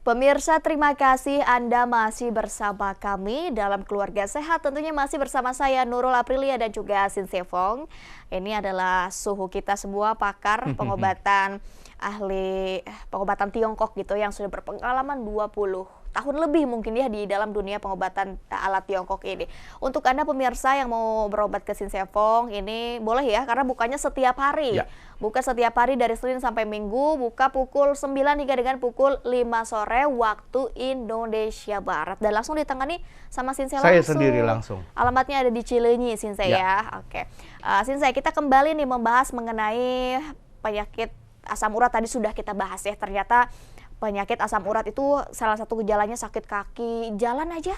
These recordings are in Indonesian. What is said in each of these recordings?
Pemirsa, terima kasih Anda masih bersama kami dalam Keluarga Sehat. Tentunya masih bersama saya Nurul Aprilia dan juga Sinse Fong. Ini adalah suhu kita semua pakar pengobatan ahli pengobatan Tiongkok gitu yang sudah berpengalaman 20 tahun lebih mungkin ya di dalam dunia pengobatan alat Tiongkok ini. Untuk Anda pemirsa yang mau berobat ke Sinse Fong ini boleh ya, karena bukanya setiap hari. Ya. Buka setiap hari dari Senin sampai Minggu, buka pukul 9 hingga dengan pukul 5 sore waktu Indonesia Barat. Dan langsung ditangani sama Sinse langsung. Saya sendiri langsung. Alamatnya ada di Cileunyi, Sinse ya. Oke. Sinse, kita kembali nih membahas mengenai penyakit asam urat. Tadi sudah kita bahas ya, ternyata penyakit asam urat itu salah satu gejalanya sakit kaki, jalan aja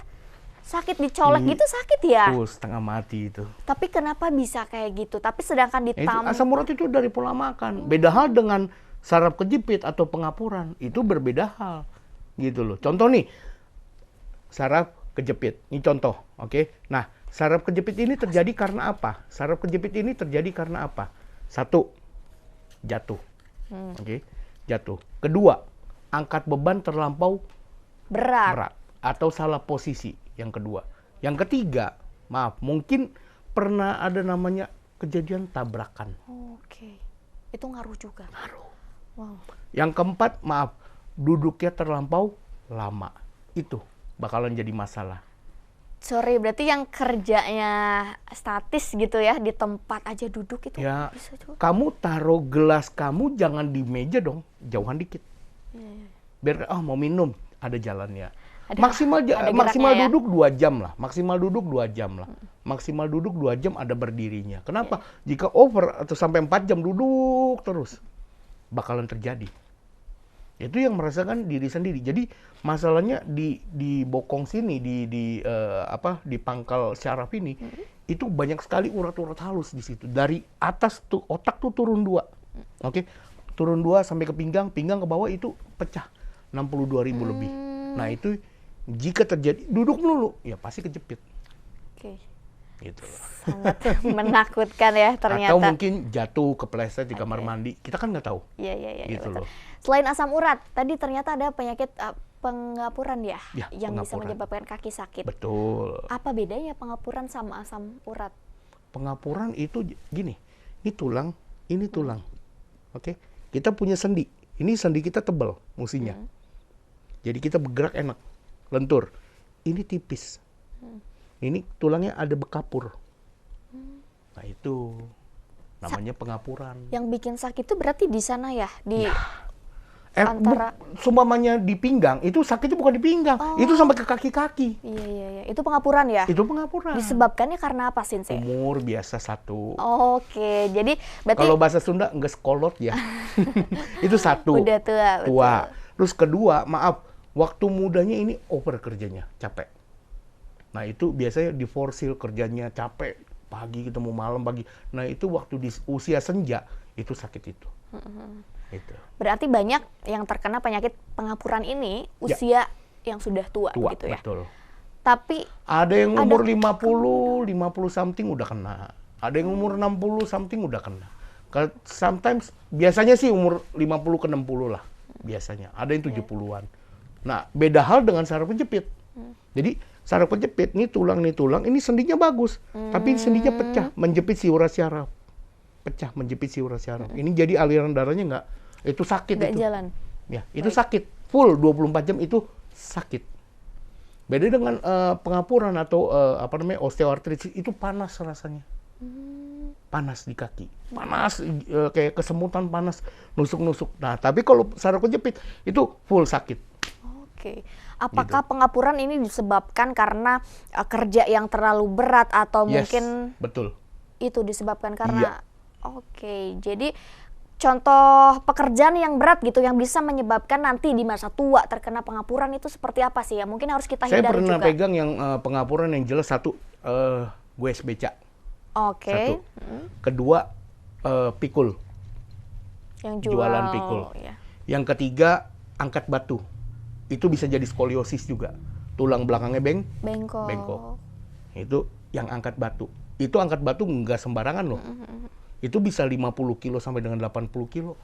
sakit, dicolek gitu sakit ya. Setengah mati itu. Tapi kenapa bisa kayak gitu? Tapi sedangkan Asam urat itu dari pola makan. Beda hal dengan saraf kejepit atau pengapuran. Itu berbeda hal. Gitu loh. Contoh nih, saraf kejepit. Ini contoh, oke? Nah, saraf kejepit ini terjadi karena apa? Saraf kejepit ini terjadi karena apa? Satu, jatuh. Oke? Jatuh. Kedua, angkat beban terlampau berat atau salah posisi. Yang kedua. Yang ketiga, maaf, mungkin pernah ada namanya kejadian tabrakan. Oke. Itu ngaruh juga. Ngaruh. Wow. Yang keempat, maaf, duduknya terlampau lama. Itu bakalan jadi masalah. Sorry, berarti yang kerjanya statis gitu ya, di tempat aja duduk itu Ya, bisa juga. kamu taruh gelas kamu jangan di meja dong, jauhan dikit. Biar mau minum, ada jalannya. Maksimal ya? duduk 2 jam lah, maksimal duduk 2 jam lah. Maksimal duduk 2 jam ada berdirinya. Kenapa? Jika over atau sampai 4 jam duduk terus, bakalan terjadi. Itu yang merasakan diri sendiri. Jadi masalahnya di bokong sini, di pangkal syaraf ini, itu banyak sekali urat-urat halus di situ. Dari atas tuh otak tuh turun 2. Oke. Turun 2 sampai ke pinggang ke bawah itu pecah. 62.000 lebih. Nah, itu jika terjadi duduk dulu, ya pasti kejepit. Oke. Gitu. Sangat menakutkan ya ternyata. Atau mungkin jatuh kepleset di kamar mandi. Kita kan nggak tahu. Iya, Gitu betul. loh. Selain asam urat, tadi ternyata ada penyakit pengapuran ya, yang bisa pengapuran. menyebabkan kaki sakit. Betul. Apa bedanya pengapuran sama asam urat? Pengapuran itu gini, ini tulang, ini tulang. Oke. Kita punya sendi. Ini sendi kita tebal musinya. Jadi kita bergerak enak, lentur. Ini tipis. Ini tulangnya ada bekapur. Nah, itu namanya pengapuran. Yang bikin sakit itu berarti di sana ya, di antara seumpamanya di pinggang, itu sakitnya bukan di pinggang, itu sampai ke kaki-kaki. Iya. Itu pengapuran ya? Itu pengapuran. Disebabkannya karena apa, Sinse? Umur biasa 1. Oke, jadi berarti kalau bahasa Sunda nggak sekolot ya. Itu 1. udah tua. Betul. Terus kedua, maaf, waktu mudanya ini over kerjanya, capek. Nah, itu biasanya diforsil kerjanya, capek, pagi ketemu malam pagi. Nah, itu waktu di usia senja, itu sakit itu. Itu. Berarti banyak yang terkena penyakit pengapuran ini usia yang sudah tua gitu ya? Betul. Tapi ada yang umur 50 something udah kena. Ada yang umur 60 something udah kena. Sometimes, biasanya sih umur 50 ke 60 lah. Biasanya. Ada yang 70-an. Nah, beda hal dengan saraf kejepit. Jadi, saraf kejepit, ini tulang, ini sendinya bagus. Tapi sendinya pecah, menjepit si urat syaraf. Pecah, menjepit si urat syaraf. Ini jadi aliran darahnya nggak, itu sakit. Nggak itu. jalan? Ya, itu sakit. Full 24 jam itu sakit. Beda dengan pengapuran atau osteoartritis, itu panas rasanya. Panas di kaki, panas kayak kesemutan panas, nusuk-nusuk. Nah, tapi kalau saraf kejepit itu full sakit. Oke, apakah pengapuran ini disebabkan karena kerja yang terlalu berat atau mungkin betul. Itu disebabkan karena Oke, jadi contoh pekerjaan yang berat gitu yang bisa menyebabkan nanti di masa tua terkena pengapuran itu seperti apa sih ya? Mungkin harus kita hindari juga. Saya pernah pegang yang pengapuran yang jelas. 1, goes beca. Oke. 1. Kedua, pikul. Yang jualan pikul. Ya. Yang ketiga, angkat batu. Itu bisa jadi skoliosis juga. Tulang belakangnya bengkok. Itu yang angkat batu. Itu angkat batu nggak sembarangan loh. Itu bisa 50 kilo sampai dengan 80 kilo.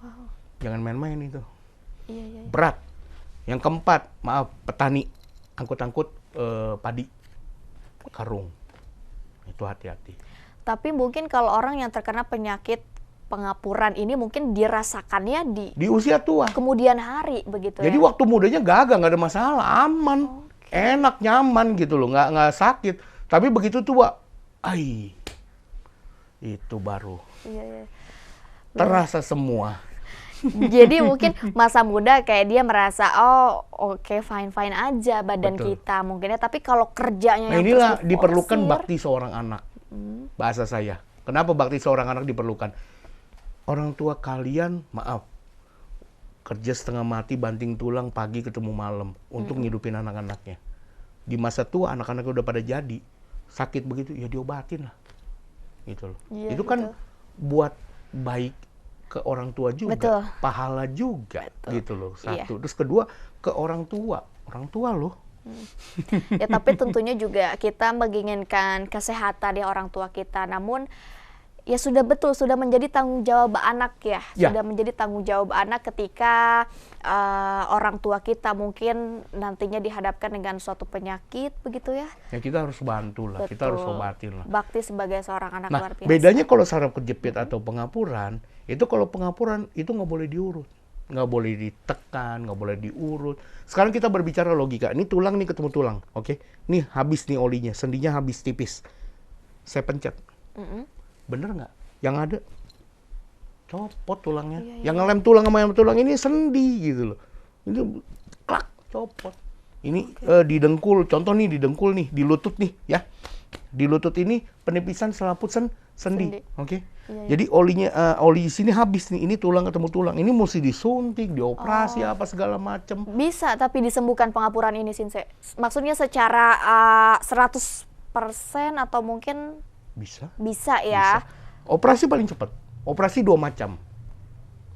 Wow. Jangan main-main itu. Iya. Berat. Yang keempat, maaf, petani angkut-angkut padi karung. Itu hati-hati. Tapi mungkin kalau orang yang terkena penyakit pengapuran ini mungkin dirasakannya di usia tua. kemudian hari begitu Jadi ya. waktu mudanya gagah, nggak ada masalah, aman, enak, nyaman gitu loh, nggak sakit. Tapi begitu tua, itu baru Iya, iya. terasa semua. Jadi mungkin masa muda kayak dia merasa oh oke fine aja badan Betul. kita mungkinnya, tapi kalau kerjanya Nah yang inilah terus diperlukan diforsir, bakti seorang anak. Bahasa saya. Kenapa bakti seorang anak diperlukan? Orang tua kalian, maaf, kerja setengah mati banting tulang pagi ketemu malam untuk ngidupin anak-anaknya. Di masa tua anak-anaknya udah pada jadi, sakit begitu ya diobatin lah. Gitu loh. Iya, Itu kan buat baik ke orang tua juga, Betul. pahala juga, Betul. gitu loh. Iya. Satu. Terus kedua ke orang tua loh. ya tapi tentunya juga kita menginginkan kesehatan ya orang tua kita, namun ya sudah betul, sudah menjadi tanggung jawab anak ya. Sudah menjadi tanggung jawab anak ketika orang tua kita mungkin nantinya dihadapkan dengan suatu penyakit begitu ya. Ya kita harus bantu lah, kita harus obatin lah. Bakti sebagai seorang anak Nah, luar biasa. bedanya kalau saraf kejepit atau pengapuran, itu kalau pengapuran itu nggak boleh diurut. Nggak boleh ditekan, nggak boleh diurut. Sekarang kita berbicara logika. Ini tulang nih ketemu tulang, oke? Nih habis nih olinya, sendinya habis tipis. Saya pencet. Bener nggak? Yang ada copot tulangnya. Iya, iya. Yang ngelem tulang sama yang tulang ini sendi gitu loh. Ini klak copot. Ini di dengkul, contoh nih di dengkul nih, di lutut nih ya. Di lutut ini penipisan selaput sendi. Oke. Iya, iya. Jadi oli sini habis nih. Ini tulang ketemu tulang. Ini mesti disuntik, dioperasi apa segala macam. Bisa tapi disembuhkan pengapuran ini Sinse. Maksudnya secara 100% atau mungkin Bisa. bisa ya. Bisa. Operasi paling cepat. Operasi 2 macam.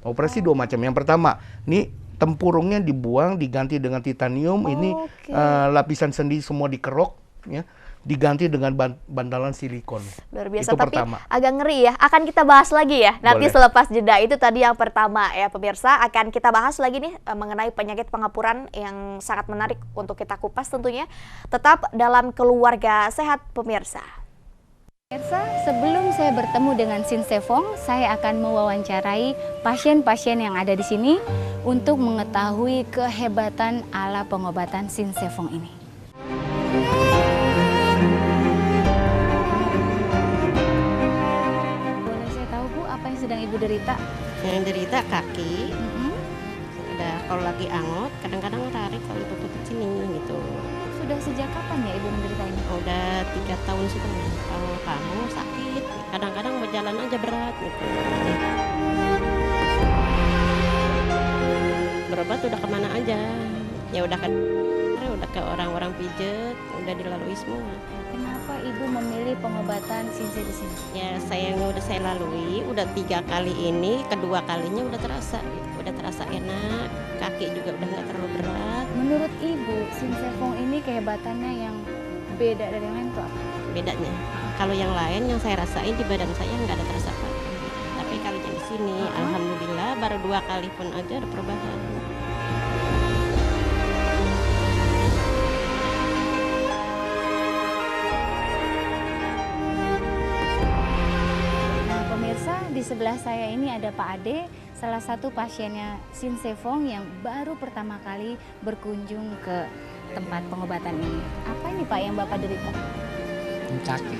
Operasi 2 macam. Yang pertama, nih tempurungnya dibuang, diganti dengan titanium. Ini Oke. lapisan sendi semua dikerok, ya, diganti dengan bantalan silikon. Luar biasa, Itu tapi pertama. agak ngeri ya. Akan kita bahas lagi ya. Nanti Boleh. selepas jeda. Itu tadi yang pertama ya pemirsa. Akan kita bahas lagi nih mengenai penyakit pengapuran yang sangat menarik untuk kita kupas tentunya. Tetap dalam Keluarga Sehat pemirsa. Pemirsa, sebelum saya bertemu dengan Sinse Fong, saya akan mewawancarai pasien-pasien yang ada di sini untuk mengetahui kehebatan ala pengobatan Sinse Fong ini. Boleh saya tahu Bu, apa yang sedang Ibu derita? Yang derita kaki, ada kalau lagi angot, kadang-kadang tarik kalau tutut sini gitu. Sudah sejak kapan ya Ibu menderita ini? Udah 3 tahun sudah. Kalau kamu sakit, kadang-kadang berjalan aja berat gitu. Berobat udah kemana aja, ya udah ke orang-orang pijet, udah dilalui semua. Kenapa Ibu memilih pengobatan Sinse di sini? Ya yang udah saya lalui, udah 3 kali ini, kedua kalinya udah terasa, gitu. Udah terasa enak, kaki juga udah nggak terlalu berat. Menurut Ibu, Sinse Fong ini kehebatannya yang beda dari yang lain tuh apa? Bedanya, kalau yang lain yang saya rasain di badan saya nggak ada terasa apa. Tapi kalau yang di sini, alhamdulillah baru 2 kali pun aja ada perubahan. Nah pemirsa, di sebelah saya ini ada Pak Ade, salah satu pasiennya Sinse Fong yang baru pertama kali berkunjung ke tempat pengobatan ini. Apa ini Pak yang Bapak derita? Kaki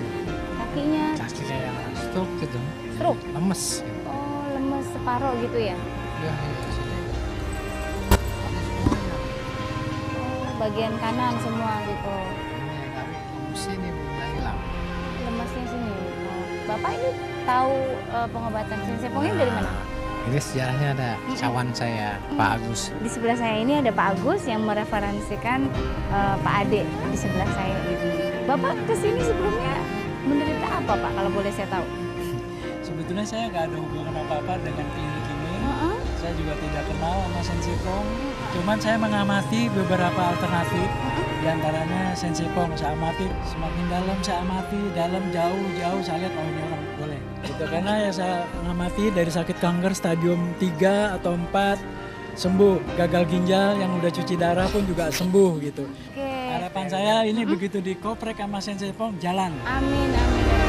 Kakinya kayak stroke gitu, stroke? lemes. Oh lemes separuh gitu ya? Ya, Oh bagian kanan semua gitu. ini tapi lemes ini mulai hilang. Lemesnya sini. Oh, Bapak ini tahu pengobatan Sinse Fong ini dari mana? Ini sejarahnya ada cawan saya, Pak Agus. Di sebelah saya ini ada Pak Agus yang mereferensikan Pak Ade di sebelah saya ini. Bapak kesini sebelumnya menderita apa Pak kalau boleh saya tahu? Sebetulnya saya nggak ada hubungan apa-apa dengan klinik ini. Heeh. Saya juga tidak kenal sama Sinse Fong. Cuman saya mengamati beberapa alternatif. Di antaranya Sinse Fong saya amati, semakin dalam saya amati, dalam jauh saya lihat oh ini orang boleh. Gitu. Karena ya saya mengamati dari sakit kanker stadium 3 atau 4 sembuh. Gagal ginjal yang udah cuci darah pun juga sembuh gitu. Oke. Harapan saya ini begitu dikoprek sama Sensei Pong jalan. Amin, amin.